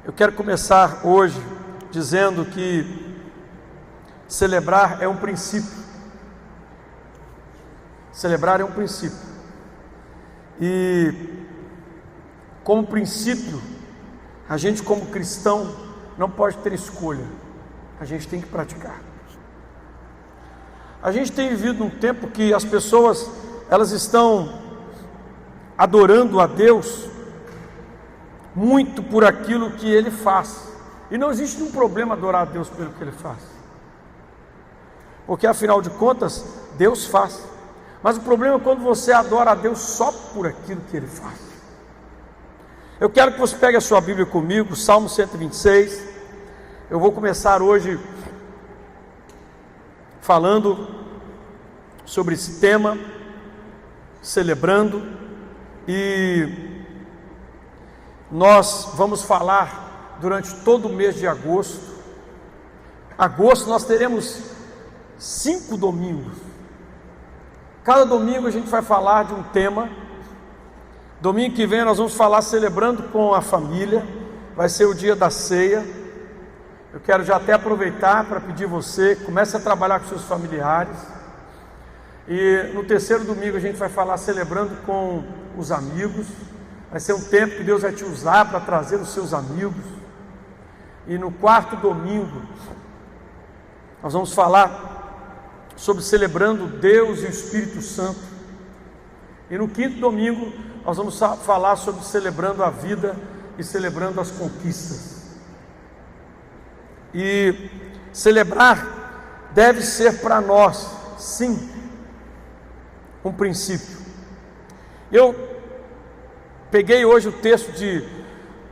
Eu quero começar hoje dizendo que celebrar é um princípio. Celebrar é um princípio. E como princípio, a gente como cristão não pode ter escolha. A gente tem que praticar. A gente tem vivido um tempo que as pessoas, elas estão adorando a Deus muito por aquilo que Ele faz. E não existe um problema adorar a Deus pelo que Ele faz, porque afinal de contas, Deus faz. Mas o problema é quando você adora a Deus só por aquilo que Ele faz. Eu quero que você pegue a sua Bíblia comigo, Salmo 126. Eu vou começar hoje falando sobre esse tema, celebrando, e nós vamos falar durante todo o mês de agosto. Agosto nós teremos 5 domingos. Cada domingo a gente vai falar de um tema. Domingo que vem nós vamos falar celebrando com a família. Vai ser o dia da ceia. Eu quero já até aproveitar para pedir você, comece a trabalhar com seus familiares. E no terceiro domingo a gente vai falar celebrando com os amigos. Vai ser um tempo que Deus vai te usar para trazer os seus amigos. E no quarto domingo nós vamos falar sobre celebrando Deus e o Espírito Santo. E no quinto domingo nós vamos falar sobre celebrando a vida e celebrando as conquistas. E celebrar deve ser para nós, sim, um princípio. Eu peguei hoje o texto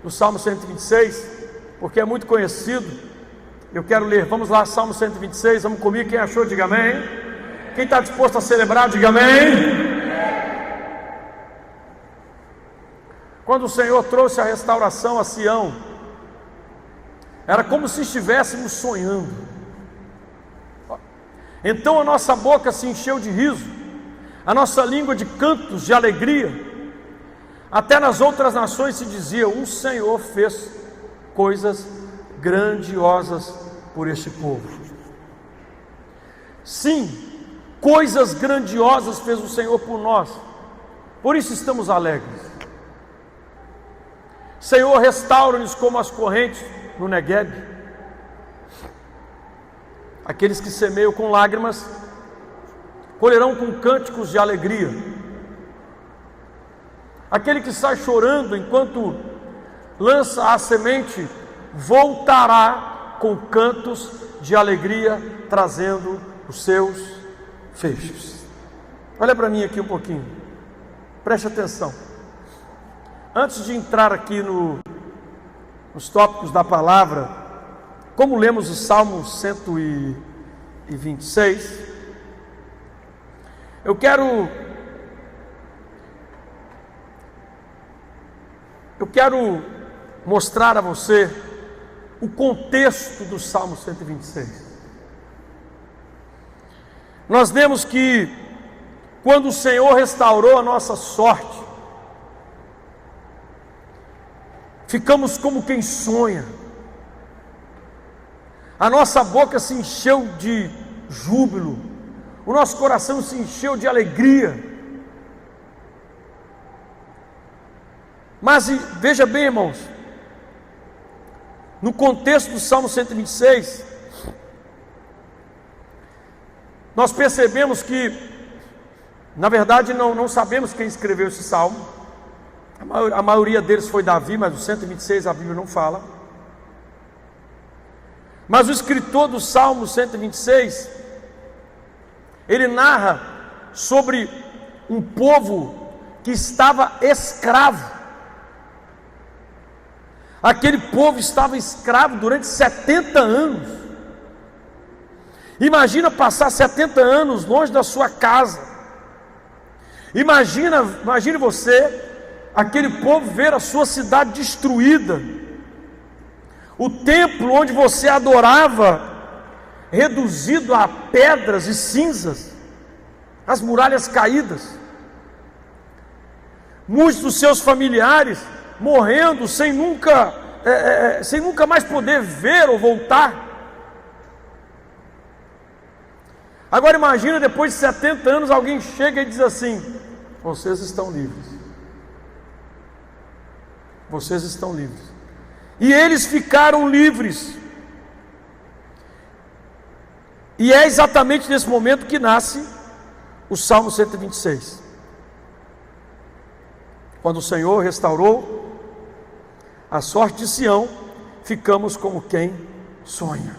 do Salmo 126, porque é muito conhecido. Eu quero ler, vamos lá, Salmo 126, vamos comigo, quem achou, diga amém. Quem está disposto a celebrar, diga amém. Quando o Senhor trouxe a restauração a Sião, era como se estivéssemos sonhando. Então a nossa boca se encheu de riso, a nossa língua de cantos de alegria. Até nas outras nações se dizia: o Senhor fez coisas grandiosas por este povo. Sim, coisas grandiosas fez o Senhor por nós, por isso estamos alegres. Senhor, restaura-nos como as correntes no Negueb. Aqueles que semeiam com lágrimas colherão com cânticos de alegria. Aquele que sai chorando enquanto lança a semente voltará com cantos de alegria, trazendo os seus feixes. Olha para mim aqui um pouquinho, preste atenção. Antes de entrar aqui nos tópicos da palavra, como lemos o Salmo 126, eu quero mostrar a você o contexto do Salmo 126. Nós vemos que quando o Senhor restaurou a nossa sorte, ficamos como quem sonha. A nossa boca se encheu de júbilo, o nosso coração se encheu de alegria. Mas veja bem, irmãos, no contexto do Salmo 126, nós percebemos que, na verdade, não sabemos quem escreveu esse salmo. A maioria deles foi Davi, mas o 126 a Bíblia não fala. Mas o escritor do Salmo 126, ele narra sobre um povo que estava escravo. Aquele povo estava escravo durante 70 anos. Imagina passar 70 anos longe da sua casa. Imagine você, aquele povo, ver a sua cidade destruída. O templo onde você adorava, reduzido a pedras e cinzas. As muralhas caídas. Muitos dos seus familiares morrendo sem nunca sem nunca mais poder ver ou voltar. Agora imagina, depois de 70 anos, alguém chega e diz assim: vocês estão livres. Vocês estão livres. E eles ficaram livres. E é exatamente nesse momento que nasce o Salmo 126. Quando o Senhor restaurou a sorte de Sião, ficamos como quem sonha.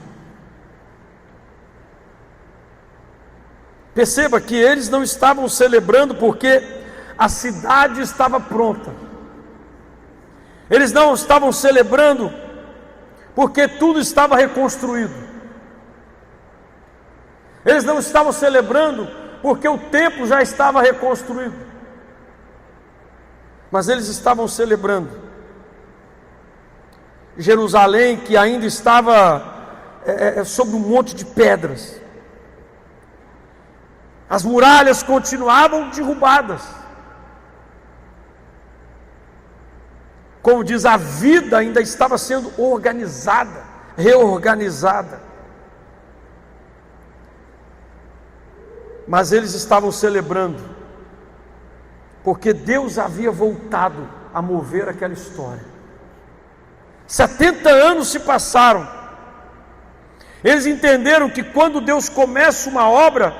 Perceba que eles não estavam celebrando porque a cidade estava pronta. Eles não estavam celebrando porque tudo estava reconstruído. Eles não estavam celebrando porque o templo já estava reconstruído. Mas eles estavam celebrando Jerusalém, que ainda estava sobre um monte de pedras. As muralhas continuavam derrubadas. Como diz, a vida ainda estava sendo organizada, reorganizada. Mas eles estavam celebrando, porque Deus havia voltado a mover aquela história. 70 anos se passaram. Eles entenderam que quando Deus começa uma obra,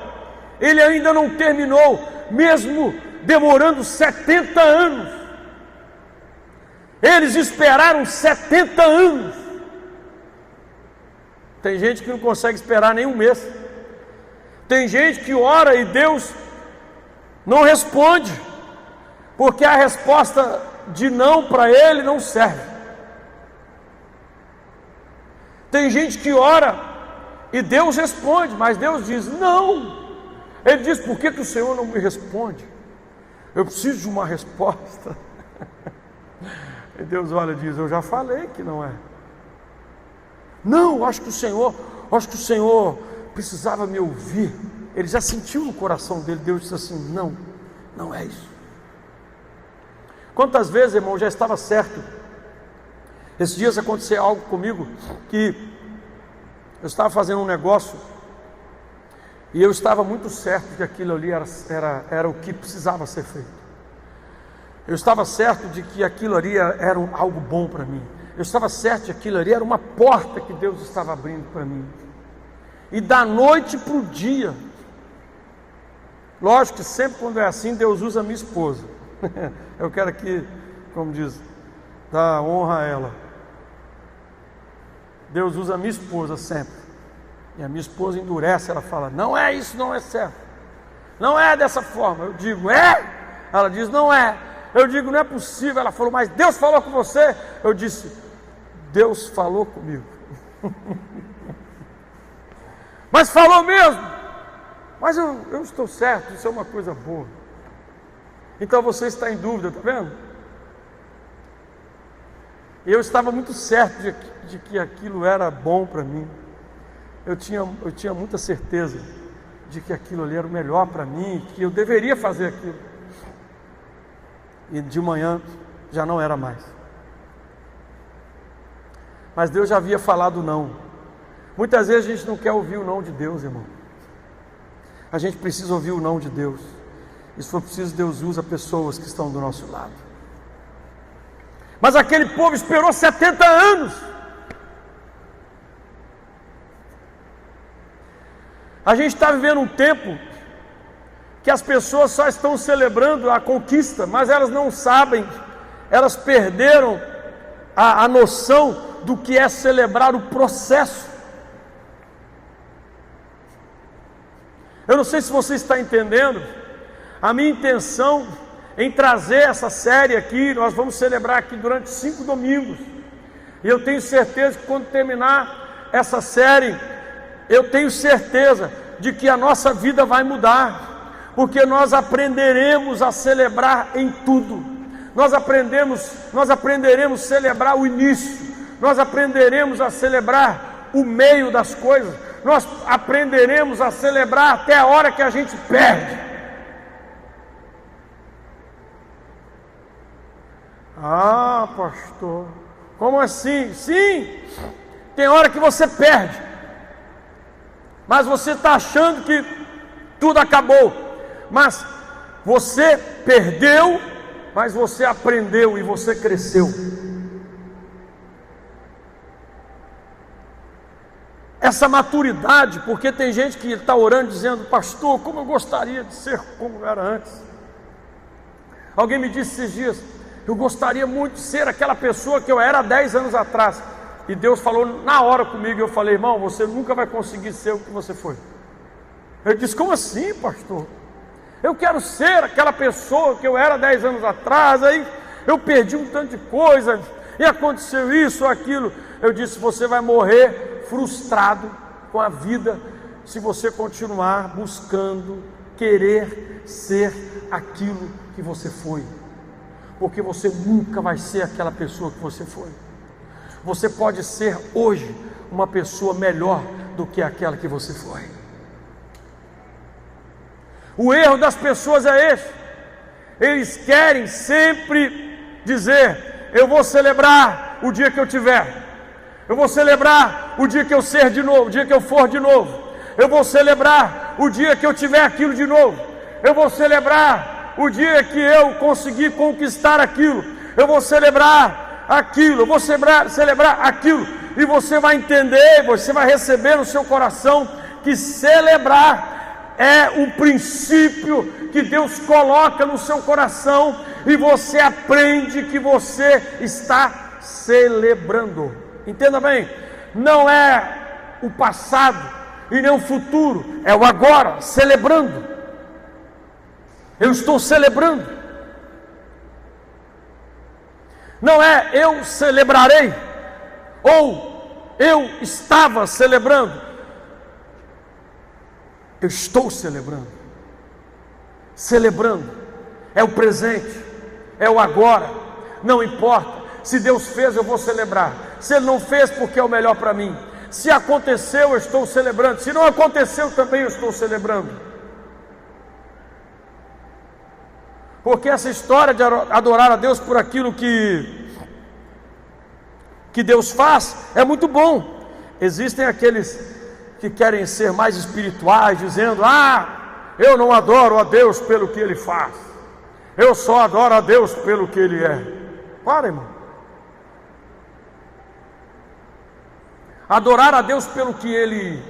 Ele ainda não terminou, mesmo demorando 70 anos. Eles esperaram 70 anos. Tem gente que não consegue esperar nem um mês. Tem gente que ora e Deus não responde, porque a resposta de não para ele não serve. Tem gente que ora e Deus responde, mas Deus diz não. Ele diz: por que o Senhor não me responde? Eu preciso de uma resposta. E Deus olha e diz: eu já falei que não é. Não, acho que o Senhor precisava me ouvir. Ele já sentiu no coração dele. Deus disse assim: não, não é isso. Quantas vezes, irmão, já estava certo. Esses dias aconteceu algo comigo, que eu estava fazendo um negócio e eu estava muito certo que aquilo ali era o que precisava ser feito. Eu estava certo de que aquilo ali era algo bom para mim. Eu estava certo de que aquilo ali era uma porta que Deus estava abrindo para mim. E da noite para o dia, lógico que sempre quando é assim, Deus usa a minha esposa. Eu quero aqui, como diz, dar honra a ela. Deus usa a minha esposa sempre. E a minha esposa endurece, ela fala: não é isso, não é certo. Não é dessa forma. Eu digo: é? Ela diz: não é. Eu digo: não é possível. Ela falou: mas Deus falou com você? Eu disse: Deus falou comigo. Mas falou mesmo. Mas eu estou certo, isso é uma coisa boa. Então você está em dúvida, está vendo? Eu estava muito certo de que aquilo era bom para mim. Eu tinha muita certeza de que aquilo ali era o melhor para mim, que eu deveria fazer aquilo. E de manhã já não era mais. Mas Deus já havia falado não. Muitas vezes a gente não quer ouvir o não de Deus, irmão. A gente precisa ouvir o não de Deus. E se for preciso, Deus usa pessoas que estão do nosso lado. Mas aquele povo esperou 70 anos. A gente está vivendo um tempo que as pessoas só estão celebrando a conquista, mas elas não sabem, elas perderam a noção do que é celebrar o processo. Eu não sei se você está entendendo. A minha intenção em trazer essa série aqui, nós vamos celebrar aqui durante 5 domingos, e eu tenho certeza que quando terminar essa série, eu tenho certeza de que a nossa vida vai mudar, porque nós aprenderemos a celebrar em tudo. Nós aprenderemos a celebrar o início, nós aprenderemos a celebrar o meio das coisas, nós aprenderemos a celebrar até a hora que a gente perde. Ah, pastor, Como assim? Sim, tem hora que você perde, mas você está achando que tudo acabou, mas você perdeu, mas você aprendeu e você cresceu. Essa maturidade, porque tem gente que está orando dizendo: pastor, como eu gostaria de ser como era antes. Alguém me disse esses dias: eu gostaria muito de ser aquela pessoa que eu era há 10 anos atrás. E Deus falou na hora comigo, e eu falei: irmão, você nunca vai conseguir ser o que você foi. Ele disse: como assim, pastor? Eu quero ser aquela pessoa que eu era 10 anos atrás, aí eu perdi um tanto de coisa, e aconteceu isso, aquilo. Eu disse: você vai morrer frustrado com a vida, se você continuar buscando querer ser aquilo que você foi, porque você nunca vai ser aquela pessoa que você foi. Você pode ser hoje uma pessoa melhor do que aquela que você foi. O erro das pessoas é esse: eles querem sempre dizer: eu vou celebrar o dia que eu tiver, eu vou celebrar o dia que eu ser de novo, o dia que eu for de novo, eu vou celebrar o dia que eu tiver aquilo de novo, eu vou celebrar o dia que eu conseguir conquistar aquilo, eu vou celebrar aquilo, eu vou celebrar aquilo. E você vai entender, você vai receber no seu coração que celebrar é um princípio que Deus coloca no seu coração, e você aprende que você está celebrando. Entenda bem, não é o passado e nem o futuro, é o agora, celebrando. Eu estou celebrando. Não é eu celebrarei, ou eu estava celebrando. Eu estou celebrando. Celebrando é o presente, é o agora. Não importa, se Deus fez, eu vou celebrar. Se Ele não fez, porque é o melhor para mim. Se aconteceu, eu estou celebrando. Se não aconteceu, também eu estou celebrando. Porque essa história de adorar a Deus por aquilo que Deus faz é muito bom. Existem aqueles que querem ser mais espirituais, dizendo: eu não adoro a Deus pelo que Ele faz, eu só adoro a Deus pelo que Ele é. Para, irmão. Adorar a Deus pelo que Ele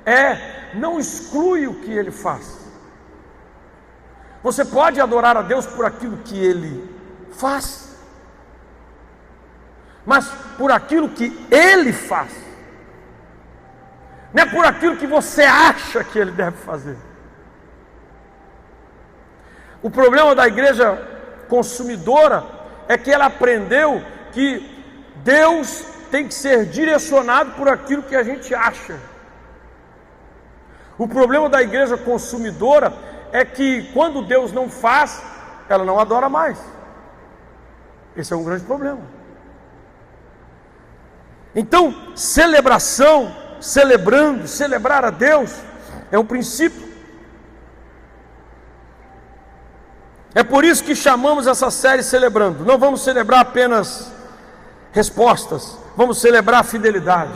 é não exclui o que Ele faz. Você pode adorar a Deus por aquilo que Ele faz, mas por aquilo que Ele faz, não é por aquilo que você acha que Ele deve fazer. O problema da igreja consumidora é que ela aprendeu que Deus tem que ser direcionado por aquilo que a gente acha. O problema da igreja consumidora é que quando Deus não faz, ela não adora mais. Esse é um grande problema. Então, celebração, celebrando, celebrar a Deus é um princípio. É por isso que chamamos essa série Celebrando. Não vamos celebrar apenas respostas, vamos celebrar a fidelidade.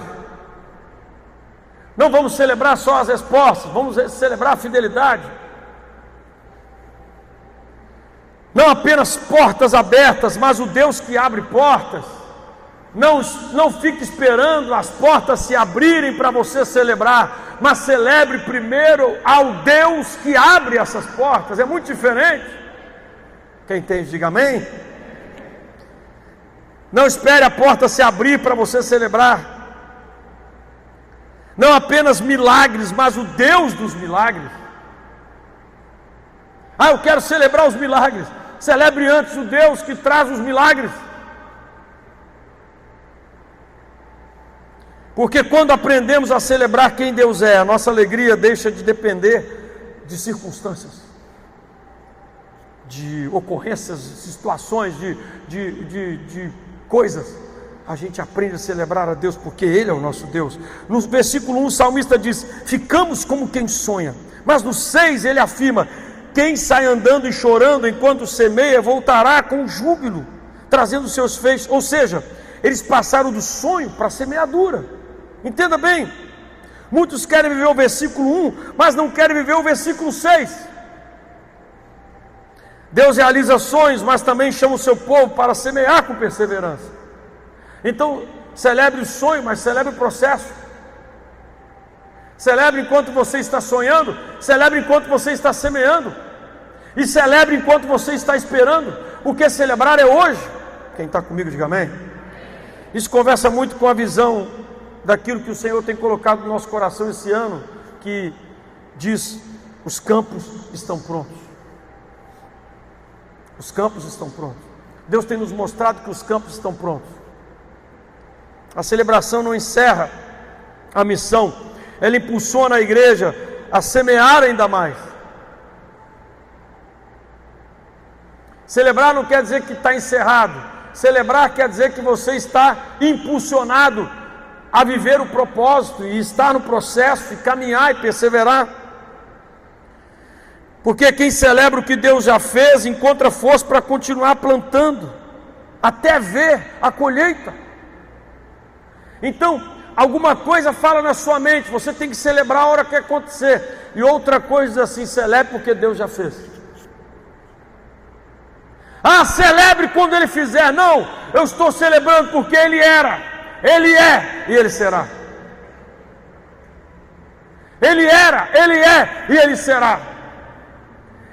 Não vamos celebrar só as respostas, vamos celebrar a fidelidade. Não apenas portas abertas, mas o Deus que abre portas. Não fique esperando as portas se abrirem para você celebrar, mas celebre primeiro ao Deus que abre essas portas. É muito diferente. Quem entende, diga amém. Não espere a porta se abrir para você celebrar. Não apenas milagres, mas o Deus dos milagres. Eu quero celebrar os milagres. Celebre antes o Deus que traz os milagres. Porque quando aprendemos a celebrar quem Deus é, a nossa alegria deixa de depender de circunstâncias, de ocorrências, situações, de coisas. A gente aprende a celebrar a Deus porque Ele é o nosso Deus. No versículo 1 o salmista diz: ficamos como quem sonha. Mas no 6 ele afirma: quem sai andando e chorando enquanto semeia, voltará com júbilo, trazendo seus feixes. Ou seja, Eles passaram do sonho para a semeadura. Entenda bem, muitos querem viver o versículo 1, mas não querem viver o versículo 6. Deus realiza sonhos, mas também chama o seu povo para semear com perseverança. Então, celebre o sonho, mas celebre o processo. Celebre enquanto você está sonhando, celebre enquanto você está semeando, e celebre enquanto você está esperando, porque celebrar é hoje. Quem está comigo, diga amém. Isso conversa muito com a visão daquilo que o Senhor tem colocado no nosso coração esse ano, que diz: os campos estão prontos. Os campos estão prontos. Deus tem nos mostrado que os campos estão prontos. A celebração não encerra a missão, ela impulsiona a igreja a semear ainda mais. Celebrar não quer dizer que está encerrado. Celebrar quer dizer que você está impulsionado a viver o propósito e estar no processo, e caminhar e perseverar. Porque quem celebra o que Deus já fez, encontra força para continuar plantando, até ver a colheita. Então, alguma coisa fala na sua mente, você tem que celebrar a hora que acontecer. E outra coisa diz assim: celebre porque Deus já fez. Ah, celebre quando Ele fizer. Não, eu estou celebrando porque Ele era, Ele é e Ele será. Ele era, Ele é e Ele será.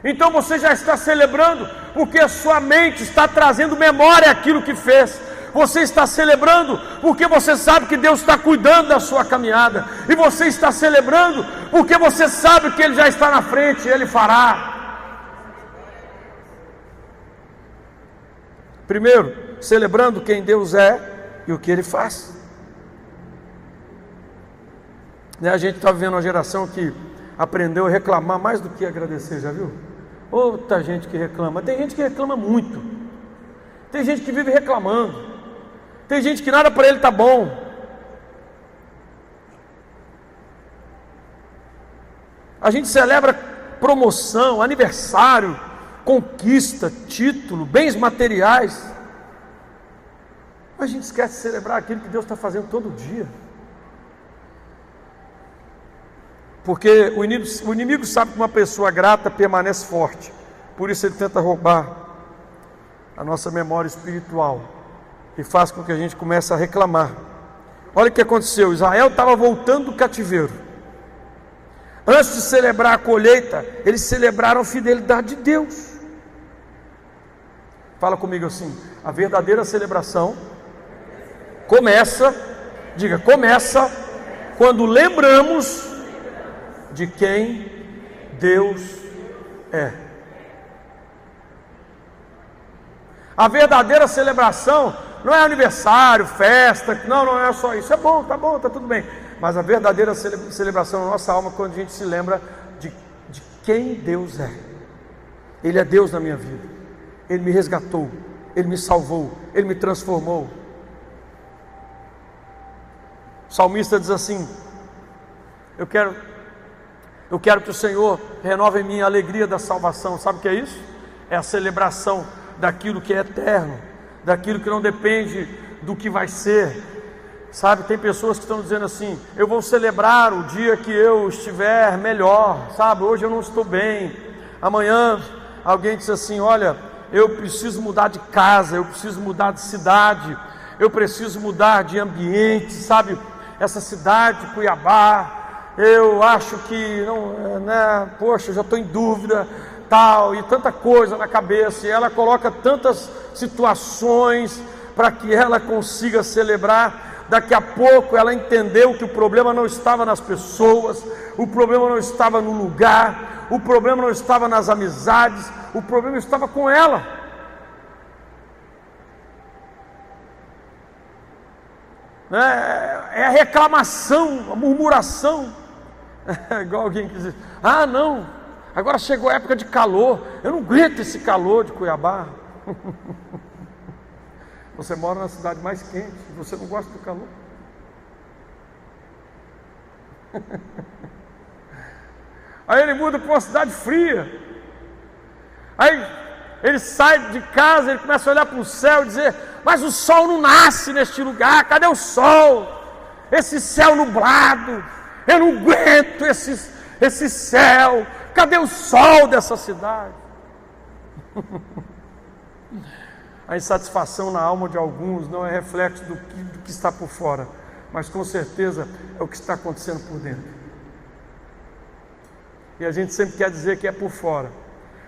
Então você já está celebrando porque a sua mente está trazendo memória àquilo que fez. Você está celebrando porque você sabe que Deus está cuidando da sua caminhada. E você está celebrando porque você sabe que Ele já está na frente e Ele fará. Primeiro, celebrando quem Deus é e o que Ele faz. A gente está vivendo uma geração que aprendeu a reclamar mais do que agradecer, já viu? Outra gente que reclama. Tem gente que reclama muito. Tem gente que vive reclamando. Tem gente que nada para ele está bom. A gente celebra promoção, aniversário, conquista, título, bens materiais. Mas a gente esquece de celebrar aquilo que Deus está fazendo todo dia. Porque o inimigo sabe que uma pessoa grata permanece forte. Por isso ele tenta roubar a nossa memória espiritual e faz com que a gente comece a reclamar. Olha o que aconteceu. Israel estava voltando do cativeiro. Antes de celebrar a colheita, eles celebraram a fidelidade de Deus. Fala comigo assim: a verdadeira celebração começa, diga, começa quando lembramos de quem Deus é. A verdadeira celebração não é aniversário, festa, não é só isso. É bom, tá tudo bem. Mas a verdadeira celebração na nossa alma é quando a gente se lembra de quem Deus é. Ele é Deus na minha vida. Ele me resgatou, Ele me salvou, Ele me transformou. O salmista diz assim: eu quero que o Senhor renove em mim a alegria da salvação. Sabe o que é isso? É a celebração daquilo que é eterno, daquilo que não depende do que vai ser. Sabe, tem pessoas que estão dizendo assim: eu vou celebrar o dia que eu estiver melhor, sabe, hoje eu não estou bem. Amanhã alguém diz assim: olha, eu preciso mudar de casa, eu preciso mudar de cidade, eu preciso mudar de ambiente, sabe, essa cidade, Cuiabá, eu acho que não, né, poxa, eu já estou em dúvida, tal, e tanta coisa na cabeça, e ela coloca tantas situações para que ela consiga celebrar. Daqui a pouco ela entendeu que o problema não estava nas pessoas, o problema não estava no lugar, o problema não estava nas amizades, o problema estava com ela. É a reclamação, a murmuração. É igual alguém que diz: ah, não, agora chegou a época de calor, eu não aguento esse calor de Cuiabá. Você mora na cidade mais quente, você não gosta do calor? Aí ele muda para uma cidade fria. Aí ele sai de casa, ele começa a olhar para o céu e dizer: mas o sol não nasce neste lugar. Cadê o sol? Esse céu nublado, eu não aguento esse céu. Cadê o sol dessa cidade? A insatisfação na alma de alguns não é reflexo do que está por fora, mas com certeza é o que está acontecendo por dentro. E a gente sempre quer dizer que é por fora.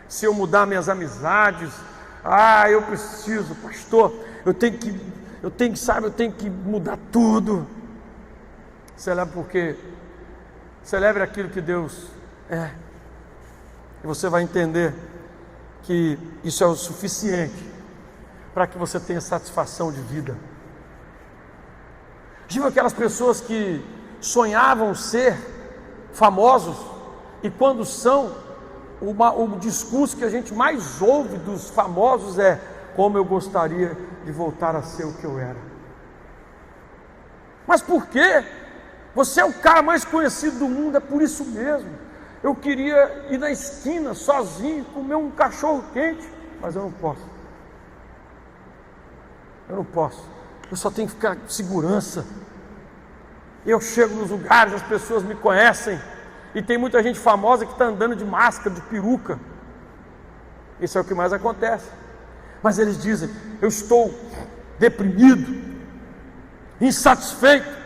Se eu mudar minhas amizades, eu preciso, pastor, eu tenho que mudar tudo. Celebre aquilo que Deus é. E você vai entender que isso é o suficiente para que você tenha satisfação de vida. Viu aquelas pessoas que sonhavam ser famosos, e quando são, o discurso que a gente mais ouve dos famosos é: como eu gostaria de voltar a ser o que eu era. Mas por quê? Você é o cara mais conhecido do mundo, é por isso mesmo. Eu queria ir na esquina sozinho, comer um cachorro quente, mas eu não posso. Eu só tenho que ficar com segurança. Eu chego nos lugares, as pessoas me conhecem, e tem muita gente famosa que está andando de máscara, de peruca. Isso é o que mais acontece. Mas eles dizem: eu estou deprimido, insatisfeito.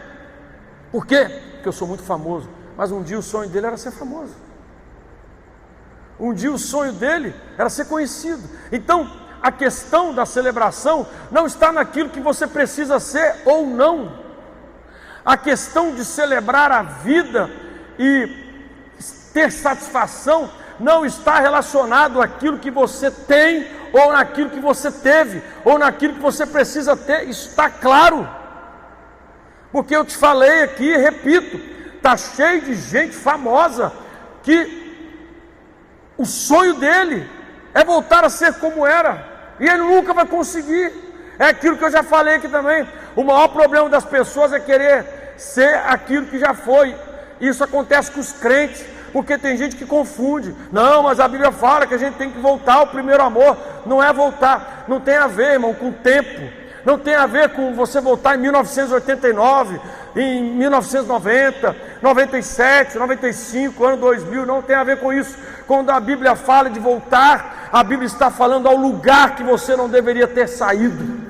Por quê? Porque eu sou muito famoso. Mas um dia o sonho dele era ser famoso. Um dia o sonho dele era ser conhecido. Então, a questão da celebração não está naquilo que você precisa ser ou não. A questão de celebrar a vida e ter satisfação não está relacionado àquilo que você tem, ou naquilo que você teve, ou naquilo que você precisa ter. Isso está claro. Porque eu te falei aqui e repito, está cheio de gente famosa que o sonho dele é voltar a ser como era, e ele nunca vai conseguir. É aquilo que eu já falei aqui também. O maior problema das pessoas é querer ser aquilo que já foi. Isso acontece com os crentes, porque tem gente que confunde. Não, mas a Bíblia fala que a gente tem que voltar ao primeiro amor. Não é voltar, não tem a ver, irmão, com o tempo. Não tem a ver com você voltar em 1989, em 1990, 97, 95, ano 2000, não tem a ver com isso. Quando a Bíblia fala de voltar, a Bíblia está falando ao lugar que você não deveria ter saído,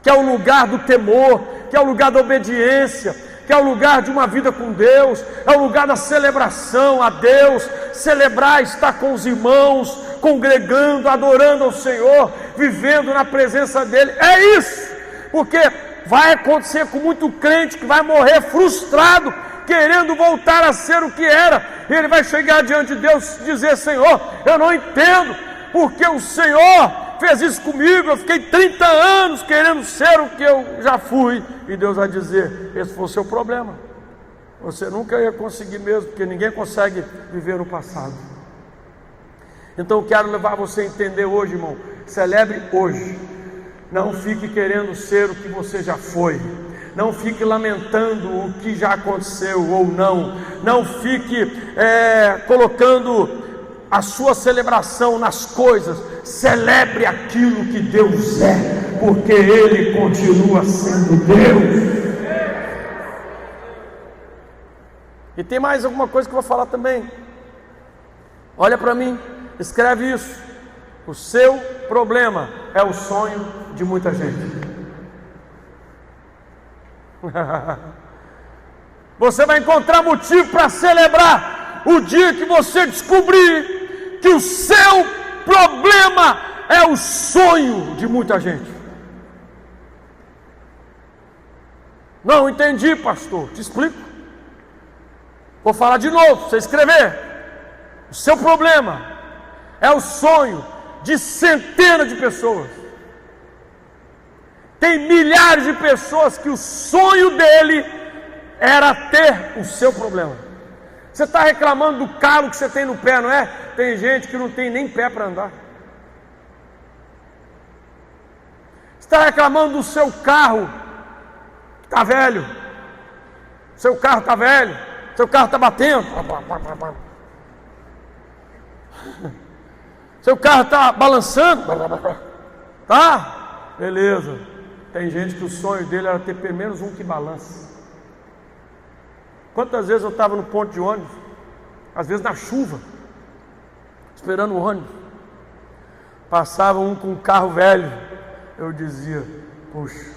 que é o lugar do temor, que é o lugar da obediência, que é o lugar de uma vida com Deus, é o lugar da celebração a Deus. Celebrar, estar com os irmãos, congregando, adorando ao Senhor, vivendo na presença dEle, é isso. Porque vai acontecer com muito crente que vai morrer frustrado, querendo voltar a ser o que era, e ele vai chegar diante de Deus e dizer: Senhor, eu não entendo, porque o Senhor fez isso comigo, eu fiquei 30 anos querendo ser o que eu já fui. E Deus vai dizer: esse foi o seu problema, você nunca ia conseguir mesmo, porque ninguém consegue viver no passado. Então eu quero levar você a entender hoje, irmão, celebre hoje, não fique querendo ser o que você já foi, não fique lamentando o que já aconteceu ou não fique colocando a sua celebração nas coisas. Celebre aquilo que Deus é, porque Ele continua sendo Deus. E tem mais alguma coisa que eu vou falar também. Olha para mim, escreve isso: o seu problema é o sonho de muita gente. Você vai encontrar motivo para celebrar o dia que você descobrir que o seu problema é o sonho de muita gente. Não entendi, pastor, te explico. Vou falar de novo, para você escrever. O seu problema é o sonho de centenas de pessoas. Tem milhares de pessoas que o sonho dele era ter o seu problema. Você está reclamando do calo que você tem no pé, não é? Tem gente que não tem nem pé para andar. Você está reclamando do seu carro que está velho. Seu carro está velho. Seu carro está batendo. Seu carro está balançando. Tá? beleza. Tem gente que o sonho dele era ter pelo menos um que balance. Quantas vezes eu estava no ponto de ônibus, às vezes na chuva, esperando o ônibus, passava um com um carro velho, eu dizia, puxa,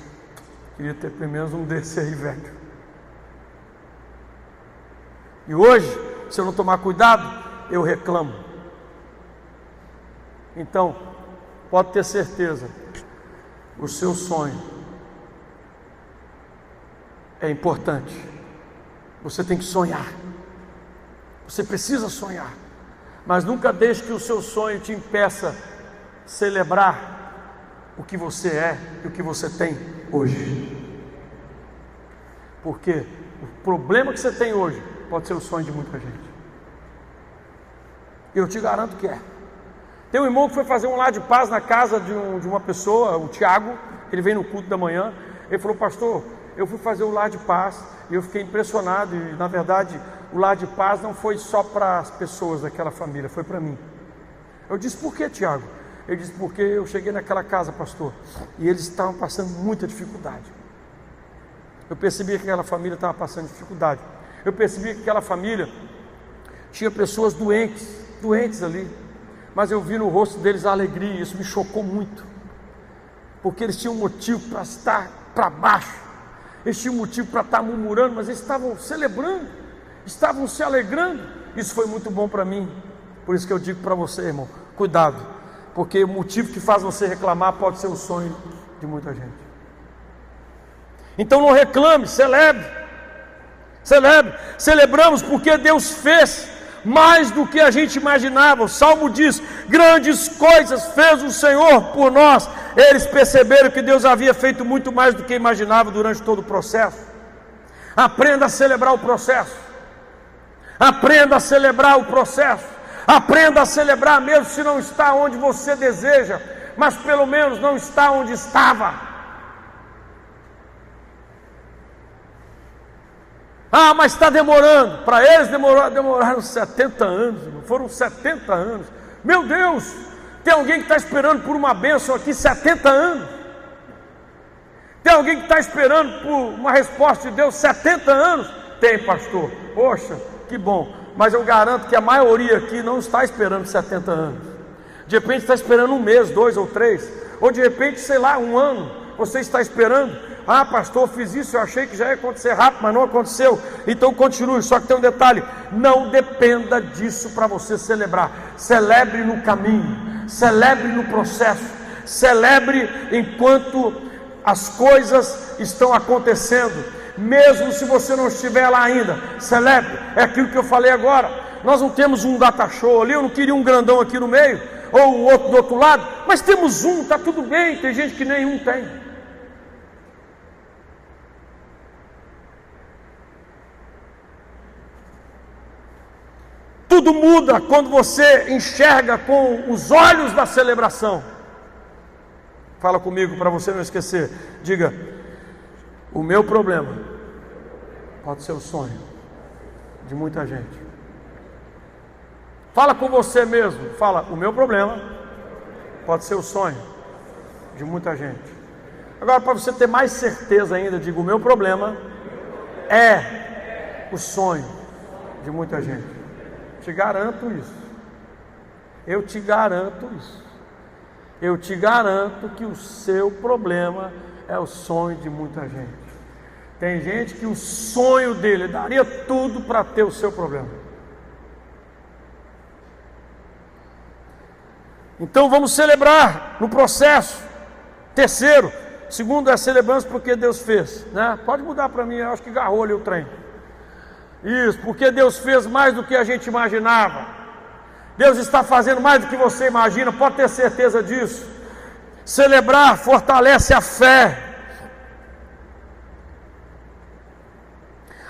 queria ter pelo menos um desse aí velho. E hoje, se eu não tomar cuidado, eu reclamo. Então, pode ter certeza, o seu sonho é importante. Você tem que sonhar. Você precisa sonhar. Mas nunca deixe que o seu sonho te impeça celebrar o que você é e o que você tem hoje. Porque o problema que você tem hoje pode ser o sonho de muita gente. Eu te garanto que é. Tem um irmão que foi fazer um lar de paz na casa de uma pessoa, o Tiago. Ele veio no culto da manhã. Ele falou, pastor, eu fui fazer o lar de paz e eu fiquei impressionado. E na verdade o lar de paz não foi só para as pessoas daquela família, foi para mim. Eu disse, por que, Tiago? Ele disse, porque eu cheguei naquela casa, pastor, e eles estavam passando muita dificuldade. Eu percebi que aquela família estava passando dificuldade. Eu percebi que aquela família tinha pessoas doentes ali. Mas eu vi no rosto deles a alegria, e isso me chocou muito. Porque eles tinham motivo para estar para baixo. Eles tinham motivo para estar murmurando, mas eles estavam celebrando, estavam se alegrando. Isso foi muito bom para mim. Por isso que eu digo para você, irmão, cuidado. Porque o motivo que faz você reclamar pode ser o sonho de muita gente. Então não reclame, celebre. Celebramos porque Deus fez mais do que a gente imaginava. O Salmo diz, grandes coisas fez o Senhor por nós. Eles perceberam que Deus havia feito muito mais do que imaginava durante todo o processo. Aprenda a celebrar o processo. Aprenda a celebrar o processo. Aprenda a celebrar mesmo se não está onde você deseja, mas pelo menos não está onde estava. Ah, mas está demorando. Para eles demoraram 70 anos, foram 70 anos. Meu Deus, tem alguém que está esperando por uma bênção aqui 70 anos. Tem alguém que está esperando por uma resposta de Deus 70 anos? Tem, pastor. Poxa, que bom. Mas eu garanto que a maioria aqui não está esperando 70 anos. De repente está esperando um mês, 2 ou 3. Ou de repente, sei lá, um ano. Você está esperando. Ah, pastor, eu fiz isso, eu achei que já ia acontecer rápido, mas não aconteceu. Então continue, só que tem um detalhe. Não dependa disso para você celebrar. Celebre no caminho. Celebre no processo. Celebre enquanto as coisas estão acontecendo. Mesmo se você não estiver lá ainda, celebre. É aquilo que eu falei agora. Nós não temos um data show ali. Eu não queria um grandão aqui no meio, ou o outro do outro lado, mas temos um, está tudo bem. Tem gente que nenhum tem. Tudo muda quando você enxerga com os olhos da celebração. Fala comigo para você não esquecer. Diga, o meu problema pode ser o sonho de muita gente. Fala com você mesmo. Fala, o meu problema pode ser o sonho de muita gente. Agora, para você ter mais certeza ainda, diga, o meu problema é o sonho de muita gente. Te garanto isso. Eu te garanto isso. Eu te garanto que o seu problema é o sonho de muita gente. Tem gente que o sonho dele daria tudo para ter o seu problema. Então vamos celebrar no processo. Terceiro, segundo é celebramos porque Deus fez, né? Pode mudar para mim, eu acho que agarrou ali o trem. Isso, porque Deus fez mais do que a gente imaginava. Deus está fazendo mais do que você imagina, pode ter certeza disso. Celebrar fortalece a fé.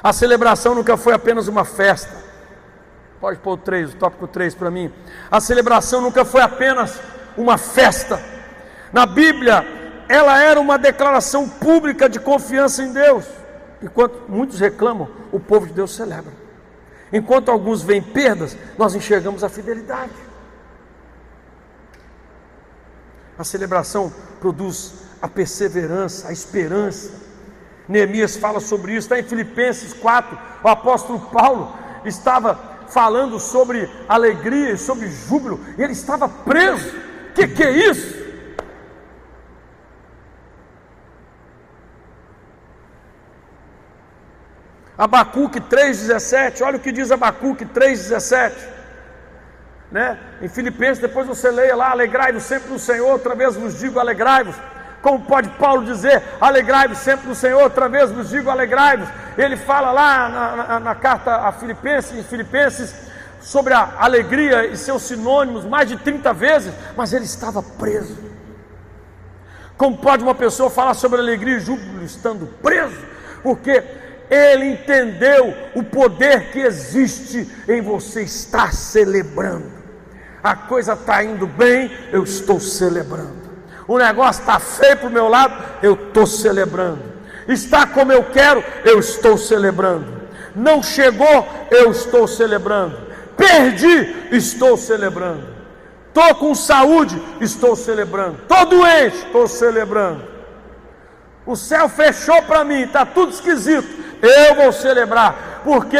A celebração nunca foi apenas uma festa. Pode pôr o tópico 3 para mim. A celebração nunca foi apenas uma festa. Na Bíblia, ela era uma declaração pública de confiança em Deus. Enquanto muitos reclamam, o povo de Deus celebra. Enquanto alguns veem perdas, nós enxergamos a fidelidade. A celebração produz a perseverança, a esperança. Neemias fala sobre isso, está em Filipenses 4, o apóstolo Paulo estava falando sobre alegria e sobre júbilo, e ele estava preso. Que é isso? Abacuque 3,17, olha o que diz Abacuque 3,17, né? Em Filipenses, depois você leia lá: alegrai-vos sempre no Senhor, outra vez vos digo alegrai-vos. Como pode Paulo dizer alegrai-vos sempre no Senhor, outra vez vos digo alegrai-vos? Ele fala lá na carta a Filipenses, em Filipenses, sobre a alegria e seus sinônimos mais de 30 vezes, mas ele estava preso. Como pode uma pessoa falar sobre alegria e júbilo estando preso? Porque ele entendeu o poder que existe em você estar celebrando. A coisa está indo bem, eu estou celebrando. O negócio está feio para o meu lado, eu estou celebrando. Está como eu quero, eu estou celebrando. Não chegou, eu estou celebrando. Perdi, estou celebrando. Estou com saúde, estou celebrando. Estou doente, estou celebrando. O céu fechou para mim, está tudo esquisito. Eu vou celebrar, porque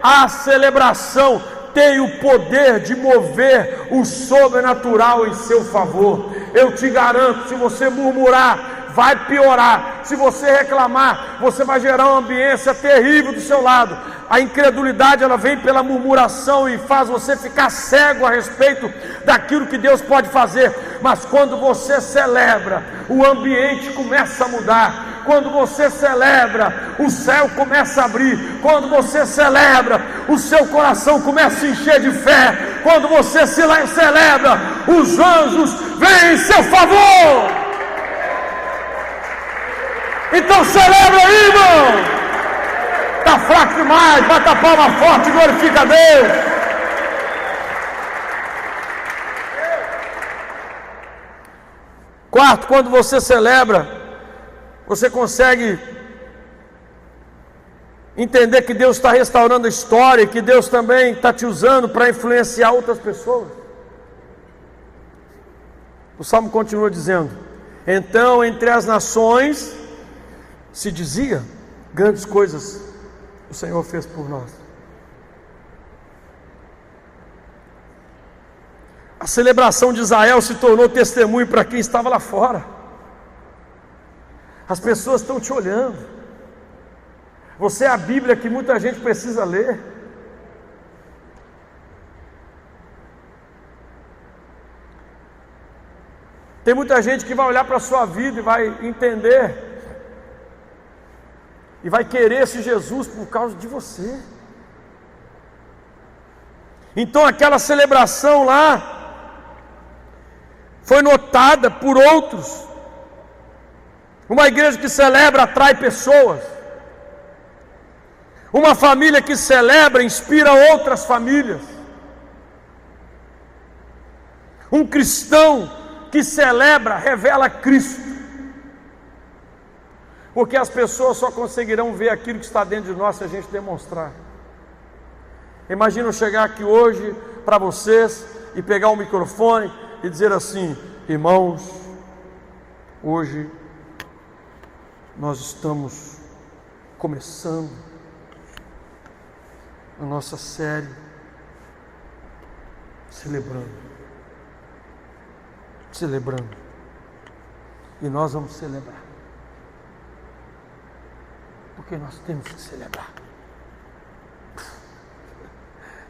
a celebração tem o poder de mover o sobrenatural em seu favor. Eu te garanto, se você murmurar, vai piorar. Se você reclamar, você vai gerar uma ambiência terrível do seu lado. A incredulidade, ela vem pela murmuração e faz você ficar cego a respeito daquilo que Deus pode fazer. Mas quando você celebra, o ambiente começa a mudar. Quando você celebra, o céu começa a abrir. Quando você celebra, o seu coração começa a se encher de fé. Quando você celebra, os anjos vêm em seu favor. Então celebra aí, irmão. Está fraco demais, bata a palma forte e glorifica a Deus. Quarto, quando você celebra, você consegue entender que Deus está restaurando a história e que Deus também está te usando para influenciar outras pessoas. O Salmo continua dizendo: então entre as nações se dizia, grandes coisas o Senhor fez por nós. A celebração de Israel se tornou testemunho para quem estava lá fora. As pessoas estão te olhando. Você é a Bíblia que muita gente precisa ler. Tem muita gente que vai olhar para a sua vida e vai entender e vai querer esse Jesus por causa de você. Então aquela celebração lá foi notada por outros. Uma igreja que celebra atrai pessoas. Uma família que celebra inspira outras famílias. Um cristão que celebra revela Cristo. Porque as pessoas só conseguirão ver aquilo que está dentro de nós se a gente demonstrar. Imagina eu chegar aqui hoje para vocês e pegar o microfone e dizer assim: irmãos, hoje nós estamos começando a nossa série celebrando, e nós vamos celebrar, porque nós temos que celebrar.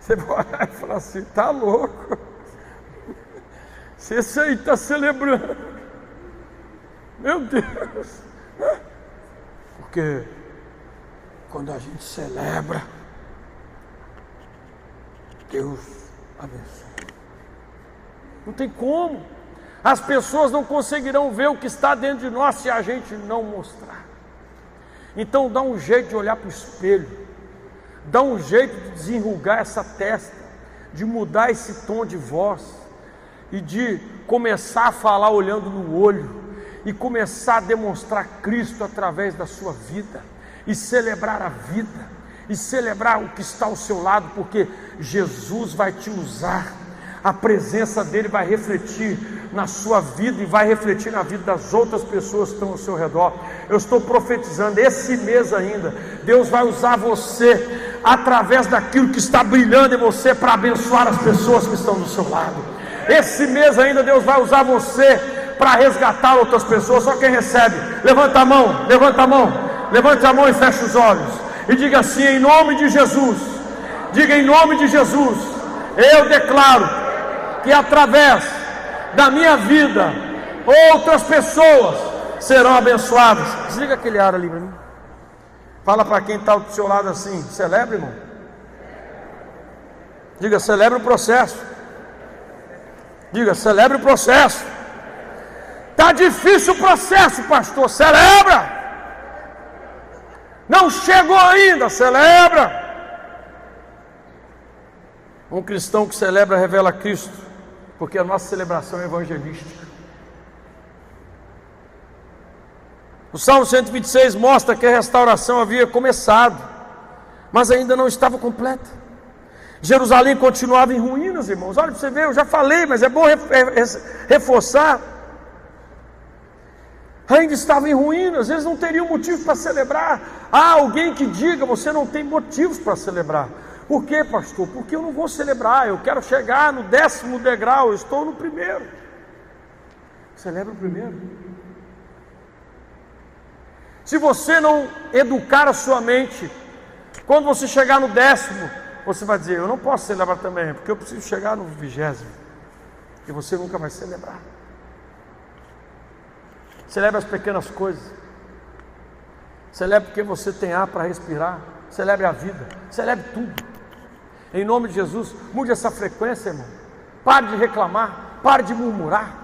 Você vai olhar e falar assim: está louco, se esse aí está celebrando, meu Deus. Porque quando a gente celebra, Deus abençoa. Não tem como. As pessoas não conseguirão ver o que está dentro de nós se a gente não mostrar. Então dá um jeito de olhar para o espelho, dá um jeito de desenrugar essa testa, de mudar esse tom de voz e de começar a falar olhando no olho e começar a demonstrar Cristo através da sua vida e celebrar a vida e celebrar o que está ao seu lado, porque Jesus vai te usar. A presença dele vai refletir na sua vida e vai refletir na vida das outras pessoas que estão ao seu redor. Eu estou profetizando, esse mês ainda, Deus vai usar você através daquilo que está brilhando em você para abençoar as pessoas que estão do seu lado. Esse mês ainda Deus vai usar você para resgatar outras pessoas. Só quem recebe, levanta a mão, levanta a mão, levante a mão e feche os olhos e diga assim: em nome de Jesus. Diga: em nome de Jesus, eu declaro que através da minha vida outras pessoas serão abençoadas. Desliga aquele ar ali para mim. Fala para quem está do seu lado assim: celebre, irmão. Diga: celebre o processo. Diga: celebre o processo. Está difícil o processo, pastor. Celebra. Não chegou ainda, celebra. Um cristão que celebra revela Cristo, porque a nossa celebração é evangelística. O Salmo 126 mostra que a restauração havia começado, mas ainda não estava completa. Jerusalém continuava em ruínas, irmãos. Olha para você ver, eu já falei, mas é bom reforçar. Ainda estava em ruínas, eles não teriam motivo para celebrar. Há alguém que diga: você não tem motivos para celebrar. Por quê, pastor? Porque eu não vou celebrar, eu quero chegar no 10º degrau, eu estou no primeiro. Celebra o primeiro. Se você não educar a sua mente, quando você chegar no 10º, você vai dizer: eu não posso celebrar também, porque eu preciso chegar no 20º. E você nunca vai celebrar. Celebre as pequenas coisas. Celebre porque você tem ar para respirar. Celebre a vida. Celebre tudo. Em nome de Jesus, mude essa frequência, irmão. Pare de reclamar, pare de murmurar.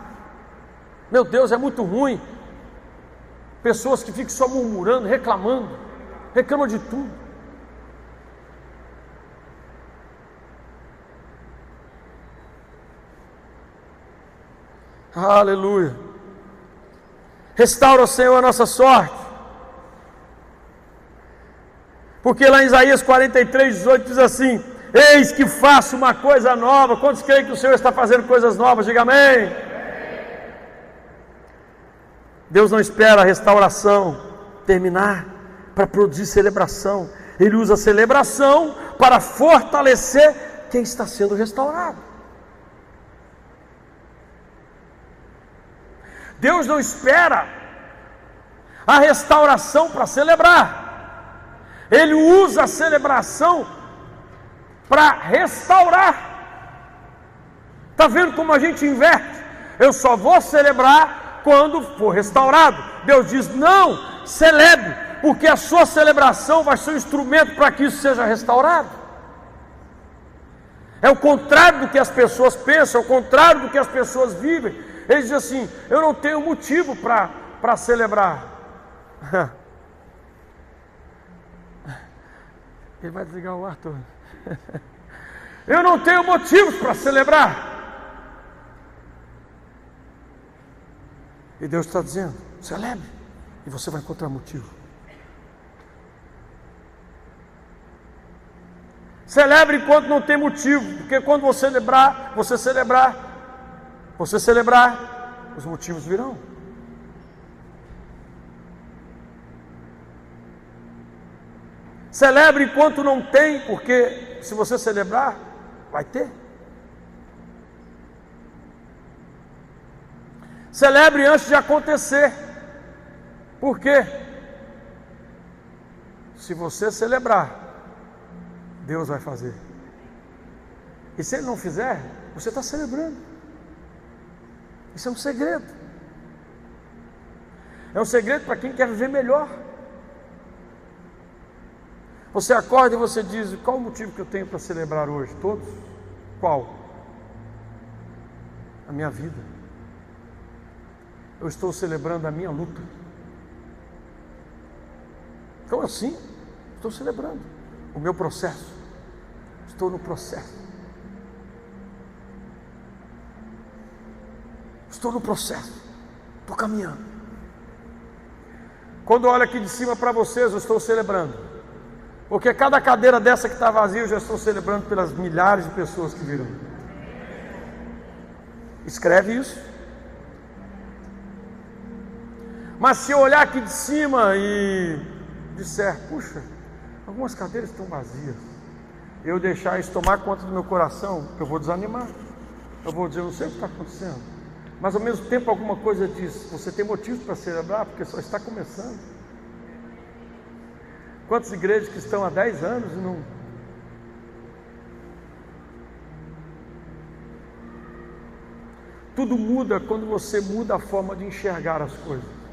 Meu Deus, é muito ruim pessoas que ficam só murmurando, reclamando, reclamam de tudo. Aleluia. Restaura, Senhor, a nossa sorte. Porque lá em Isaías 43:18 diz assim: eis que faço uma coisa nova. Quantos creem que o Senhor está fazendo coisas novas? Diga amém. Deus não espera a restauração terminar para produzir celebração. Ele usa a celebração para fortalecer quem está sendo restaurado. Deus não espera a restauração para celebrar. Ele usa a celebração para restaurar. Está vendo como a gente inverte? Eu só vou celebrar quando for restaurado. Deus diz: não, celebre, porque a sua celebração vai ser um instrumento para que isso seja restaurado. É o contrário do que as pessoas pensam, é o contrário do que as pessoas vivem. Eles dizem assim: eu não tenho motivo para celebrar. Ele vai desligar o ar todo. Eu não tenho motivos para celebrar. E Deus está dizendo: celebre, e você vai encontrar motivo. Celebre enquanto não tem motivo, porque quando você celebrar, os motivos virão. Celebre enquanto não tem, porque se você celebrar, vai ter. Celebre antes de acontecer. Por quê? Se você celebrar, Deus vai fazer. E se Ele não fizer, você está celebrando. Isso é um segredo. É um segredo para quem quer viver melhor. Você acorda e você diz: qual o motivo que eu tenho para celebrar hoje? Todos? Qual? A minha vida. Eu estou celebrando a minha luta. Como assim? Estou celebrando o meu processo. Estou no processo. Estou no processo. Estou caminhando. Quando eu olho aqui de cima para vocês, eu estou celebrando. Porque cada cadeira dessa que está vazia, eu já estou celebrando pelas milhares de pessoas que virão. Escreve isso. Mas se eu olhar aqui de cima e disser, puxa, algumas cadeiras estão vazias, eu deixar isso tomar conta do meu coração, eu vou desanimar. Eu vou dizer, eu não sei o que está acontecendo. Mas ao mesmo tempo alguma coisa diz, você tem motivos para celebrar, porque só está começando. Quantas igrejas que estão há 10 anos e não... Tudo muda quando você muda a forma de enxergar as coisas.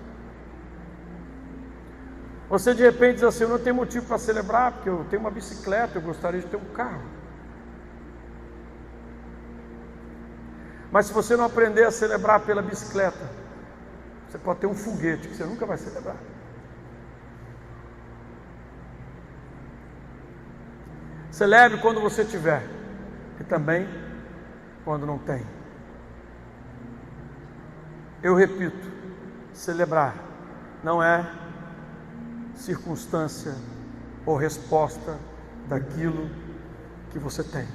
Você de repente diz assim, eu não tenho motivo para celebrar, porque eu tenho uma bicicleta, eu gostaria de ter um carro. Mas se você não aprender a celebrar pela bicicleta, você pode ter um foguete que você nunca vai celebrar. Celebre quando você tiver, e também quando não tem. Eu repito, celebrar não é circunstância ou resposta daquilo que você tem,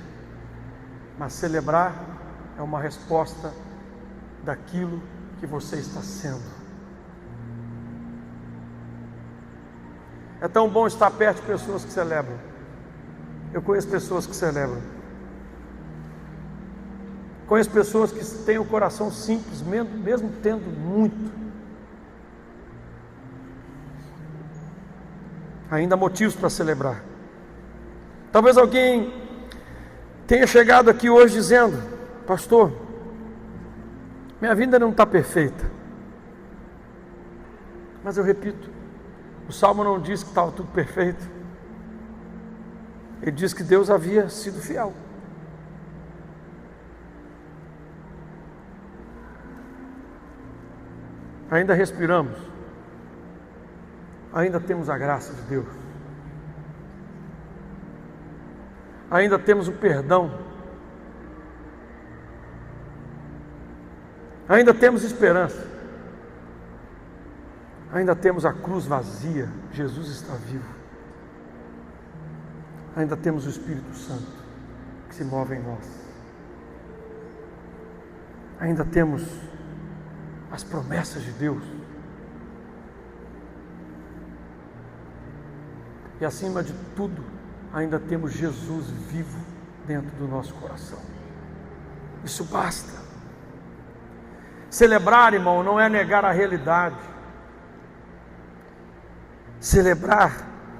mas celebrar é uma resposta daquilo que você está sendo. É tão bom estar perto de pessoas que celebram. Eu conheço pessoas que celebram. Conheço pessoas que têm o coração simples, mesmo tendo muito. Ainda há motivos para celebrar. Talvez alguém tenha chegado aqui hoje dizendo, pastor, minha vida não está perfeita. Mas eu repito, o Salmo não diz que estava tudo perfeito. Ele diz que Deus havia sido fiel. Ainda respiramos. Ainda temos a graça de Deus. Ainda temos o perdão. Ainda temos esperança. Ainda temos a cruz vazia. Jesus está vivo. Ainda temos o Espírito Santo que se move em nós. Ainda temos as promessas de Deus. E acima de tudo, ainda temos Jesus vivo dentro do nosso coração. Isso basta. Celebrar, irmão, não é negar a realidade. Celebrar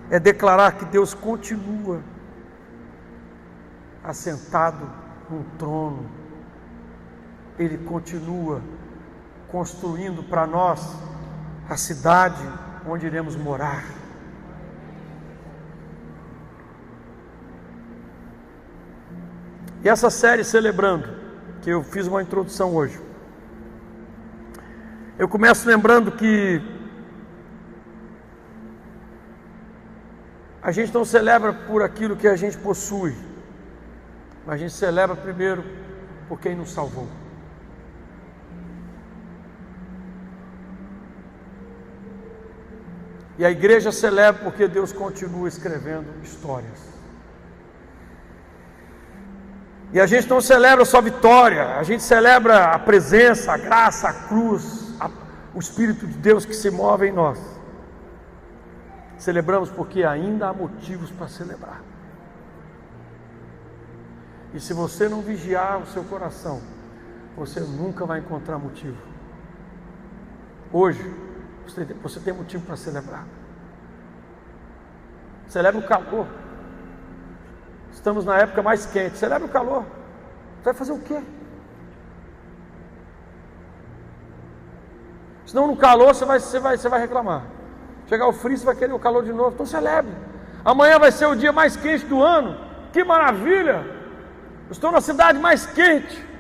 é declarar que Deus continua assentado num trono. Ele continua construindo para nós a cidade onde iremos morar. E essa série Celebrando, que eu fiz uma introdução hoje, eu começo lembrando que a gente não celebra por aquilo que a gente possui, mas a gente celebra primeiro por quem nos salvou. E a igreja celebra porque Deus continua escrevendo histórias. E a gente não celebra só vitória, a gente celebra a presença, a graça, a cruz, o Espírito de Deus que se move em nós. Celebramos porque ainda há motivos para celebrar. E se você não vigiar o seu coração, você nunca vai encontrar motivo. Hoje, você tem motivo para celebrar. Celebre o calor. Estamos na época mais quente. Celebre o calor. Você vai fazer o quê? Senão no calor você vai reclamar. Chegar o frio, você vai querer o calor de novo. Então celebre. Amanhã vai ser o dia mais quente do ano. Que maravilha! Eu estou na cidade mais quente.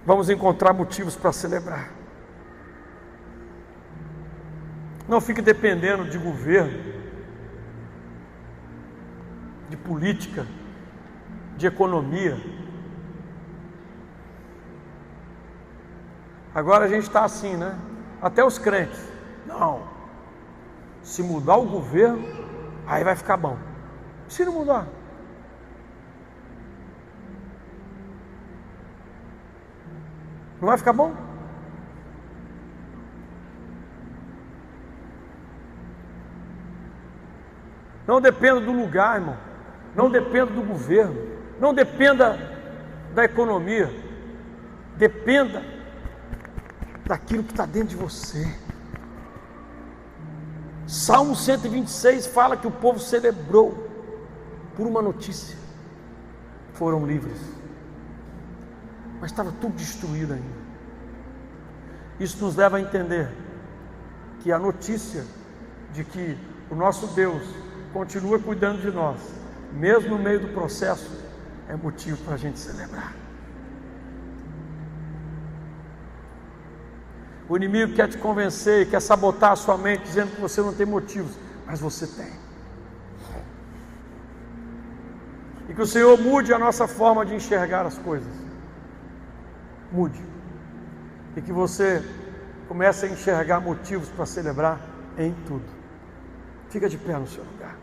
Vamos encontrar motivos para celebrar. Não fique dependendo de governo, de política, de economia. Agora a gente está assim, né? Até os crentes. Não. Se mudar o governo, aí vai ficar bom. E se não mudar? Não vai ficar bom? Não dependa do lugar, irmão. Não dependa do governo. Não dependa da economia. Dependa daquilo que está dentro de você. Salmo 126 fala que o povo celebrou por uma notícia. Foram livres. Mas estava tudo destruído ainda. Isso nos leva a entender que a notícia de que o nosso Deus continua cuidando de nós, mesmo no meio do processo, é motivo para a gente celebrar. O inimigo quer te convencer, quer sabotar a sua mente, dizendo que você não tem motivos, mas você tem. E que o Senhor mude a nossa forma de enxergar as coisas. Mude. E que você comece a enxergar motivos para celebrar em tudo. Fica de pé no seu lugar.